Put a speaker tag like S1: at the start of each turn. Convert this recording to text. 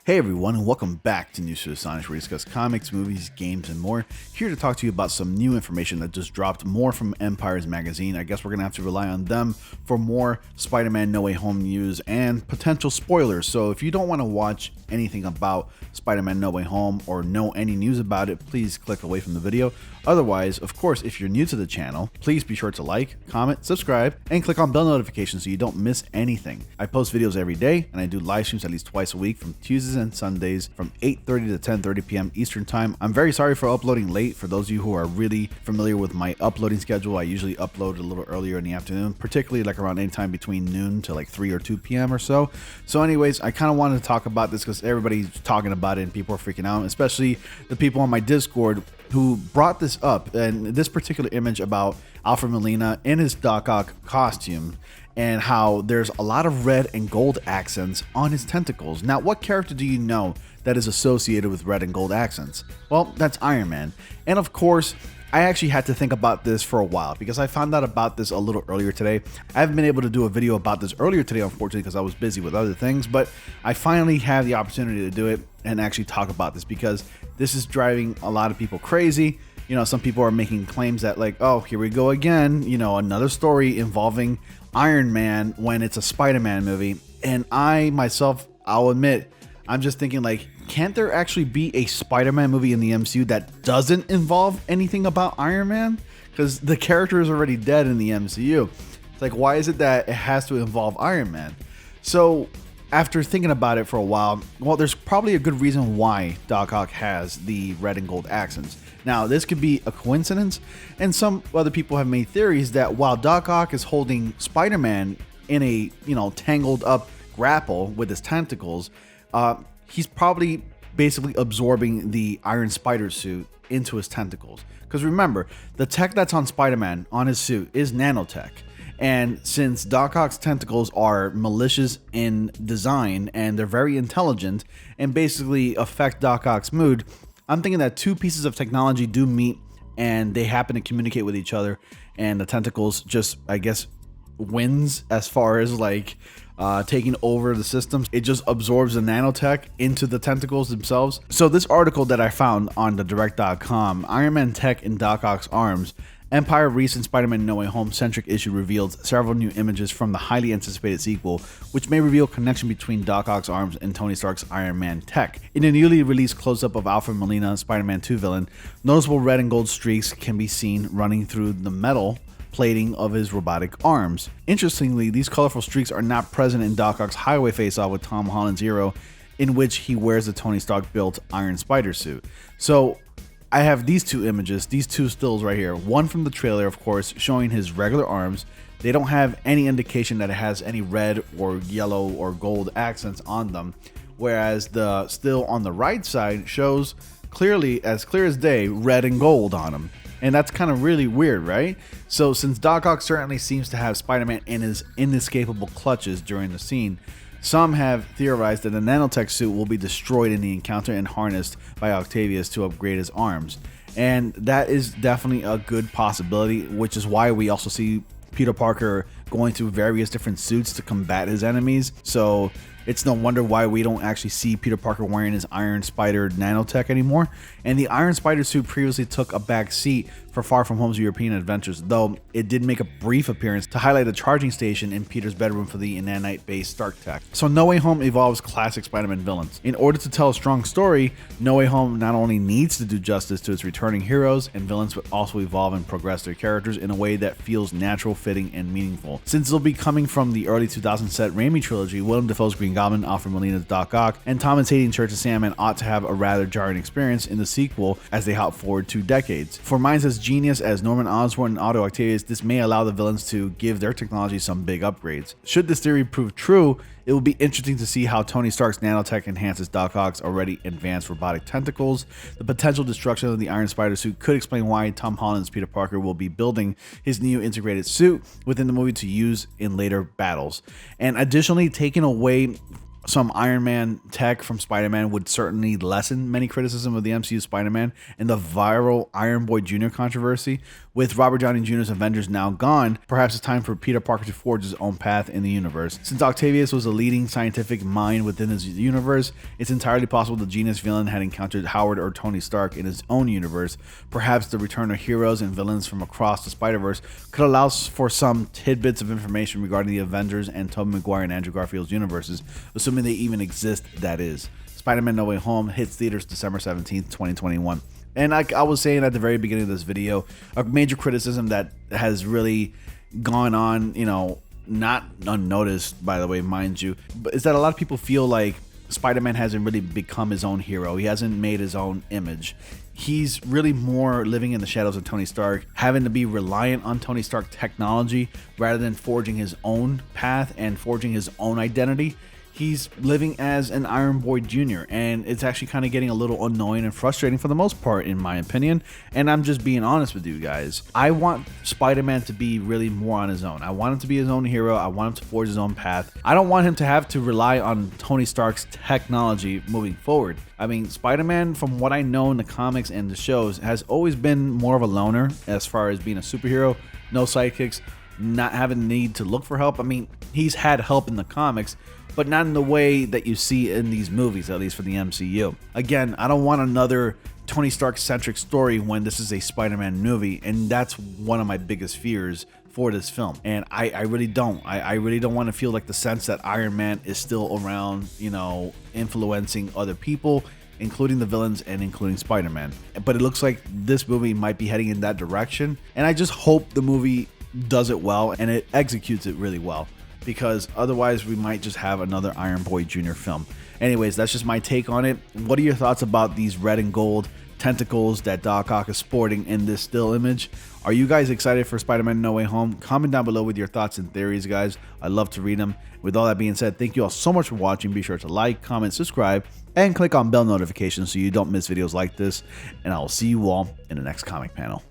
S1: Hey everyone, and welcome back to News to Astonish, where we discuss comics, movies, games, and more. Here to talk to you about some new information that just dropped, more from Empire's magazine. I guess we're going to have to rely on them for more Spider-Man No Way Home news and potential spoilers. So if you don't want to watch anything about Spider-Man No Way Home or know any news about it, please click away from the video. Otherwise, of course, if you're new to the channel, please be sure to like, comment, subscribe, and click on bell notifications so you don't miss anything. I post videos every day, and I do live streams at least twice a week from Tuesdays and Sundays from 8:30 to 10:30 p.m. Eastern Time. I'm very sorry for uploading late. For those of you who are really familiar with my uploading schedule, I usually upload a little earlier in the afternoon, particularly like around any time between noon to like 3 or 2 p.m. or so. So anyways, I kind of wanted to talk about this because everybody's talking about it and people are freaking out, especially the people on my Discord who brought this up, and this particular image about Alfred Molina in his Doc Ock costume and how there's a lot of red and gold accents on his tentacles. Now, what character do you know that is associated with red and gold accents? Well, that's Iron Man. And of course, I actually had to think about this for a while because I found out about this a little earlier today. I haven't been able to do a video about this earlier today, unfortunately, because I was busy with other things, but I finally have the opportunity to do it and actually talk about this because this is driving a lot of people crazy. You know, some people are making claims that like, oh, here we go again, you know, another story involving Iron Man when it's a Spider-Man movie. And I myself, I'll admit, I'm just thinking like, can't there actually be a Spider-Man movie in the MCU that doesn't involve anything about Iron Man? Because the character is already dead in the MCU. It's like, why is it that it has to involve Iron Man? So after thinking about it for a while, well, there's probably a good reason why Doc Ock has the red and gold accents. Now, this could be a coincidence, and some other people have made theories that while Doc Ock is holding Spider-Man in a, tangled up grapple with his tentacles, he's probably basically absorbing the Iron Spider suit into his tentacles. Because remember, the tech that's on Spider-Man on his suit is nanotech. And since Doc Ock's tentacles are malicious in design and they're very intelligent and basically affect Doc Ock's mood, I'm thinking that two pieces of technology do meet and they happen to communicate with each other, and the tentacles just, I guess, wins as far as like taking over the systems. It just absorbs the nanotech into the tentacles themselves. So this article that I found on the direct.com, Iron Man tech in Doc Ock's arms, Empire recent Spider-Man No Way Home centric issue revealed several new images from the highly anticipated sequel, which may reveal connection between Doc Ock's arms and Tony Stark's Iron Man tech. In a newly released close-up of Alfred Molina, Spider-Man 2 villain, noticeable red and gold streaks can be seen running through the metal plating of his robotic arms. Interestingly, these colorful streaks are not present in Doc Ock's highway face-off with Tom Holland's Hero, in which he wears the Tony Stark built Iron Spider suit. So I have these two images, these two stills right here. One from the trailer, of course, showing his regular arms. They don't have any indication that it has any red or yellow or gold accents on them, whereas the still on the right side shows clearly, as clear as day, red and gold on them. And that's kind of really weird, right? So since Doc Ock certainly seems to have Spider-Man in his inescapable clutches during the scene, some have theorized that the nanotech suit will be destroyed in the encounter and harnessed by Octavius to upgrade his arms. And that is definitely a good possibility, which is why we also see Peter Parker going through various different suits to combat his enemies. So it's no wonder why we don't actually see Peter Parker wearing his Iron Spider nanotech anymore. And the Iron Spider suit previously took a back seat for Far From Home's European adventures, though it did make a brief appearance to highlight a charging station in Peter's bedroom for the nanite-based Stark tech. So No Way Home evolves classic Spider-Man villains. In order to tell a strong story, No Way Home not only needs to do justice to its returning heroes and villains, but also evolve and progress their characters in a way that feels natural, fitting, and meaningful. Since it'll be coming from the early 2000s set Raimi trilogy, Willem Dafoe's Green Goblin, Alfred Molina's Doc Ock, and Thomas Hayden's Church of Sandman ought to have a rather jarring experience in the sequel as they hop forward 2 decades. For minds as genius as Norman Osborn and Otto Octavius, this may allow the villains to give their technology some big upgrades. Should this theory prove true, it will be interesting to see how Tony Stark's nanotech enhances Doc Ock's already advanced robotic tentacles. The potential destruction of the Iron Spider suit could explain why Tom Holland's Peter Parker will be building his new integrated suit within the movie to use in later battles. And additionally, taking away some Iron Man tech from Spider-Man would certainly lessen many criticism of the MCU Spider-Man and the viral Iron Boy Jr. controversy. With Robert Downey Jr.'s Avengers now gone, perhaps it's time for Peter Parker to forge his own path in the universe. Since Octavius was a leading scientific mind within his universe, it's entirely possible the genius villain had encountered Howard or Tony Stark in his own universe. Perhaps the return of heroes and villains from across the Spider-Verse could allow for some tidbits of information regarding the Avengers and Tobey Maguire and Andrew Garfield's universes, assuming they even exist, that is. Spider-Man No Way Home hits theaters December 17th, 2021. And like I was saying at the very beginning of this video, a major criticism that has really gone on, you know, not unnoticed, by the way, mind you, but is that a lot of people feel like Spider-Man hasn't really become his own hero. He hasn't made his own image. He's really more living in the shadows of Tony Stark, having to be reliant on Tony Stark technology rather than forging his own path and forging his own identity. He's living as an Iron Boy Jr., and it's actually kind of getting a little annoying and frustrating for the most part, in my opinion. And I'm just being honest with you guys. I want Spider-Man to be really more on his own. I want him to be his own hero. I want him to forge his own path. I don't want him to have to rely on Tony Stark's technology moving forward. I mean, Spider-Man, from what I know in the comics and the shows, has always been more of a loner as far as being a superhero. No sidekicks, not having the need to look for help. I mean, he's had help in the comics, but not in the way that you see in these movies, at least for the MCU. Again, I don't want another Tony Stark-centric story when this is a Spider-Man movie, and that's one of my biggest fears for this film. And I really don't. I really don't want to feel like the sense that Iron Man is still around, you know, influencing other people, including the villains and including Spider-Man. But it looks like this movie might be heading in that direction, and I just hope the movie does it well and it executes it really well, because otherwise we might just have another Iron Boy Jr. film. Anyways, that's just my take on it. What are your thoughts about these red and gold tentacles that Doc Ock is sporting in this still image? Are you guys excited for Spider-Man No Way Home? Comment down below with your thoughts and theories, guys. I love to read them. With all that being said, thank you all so much for watching. Be sure to like, comment, subscribe, and click on bell notifications so you don't miss videos like this. And I will see you all in the next comic panel.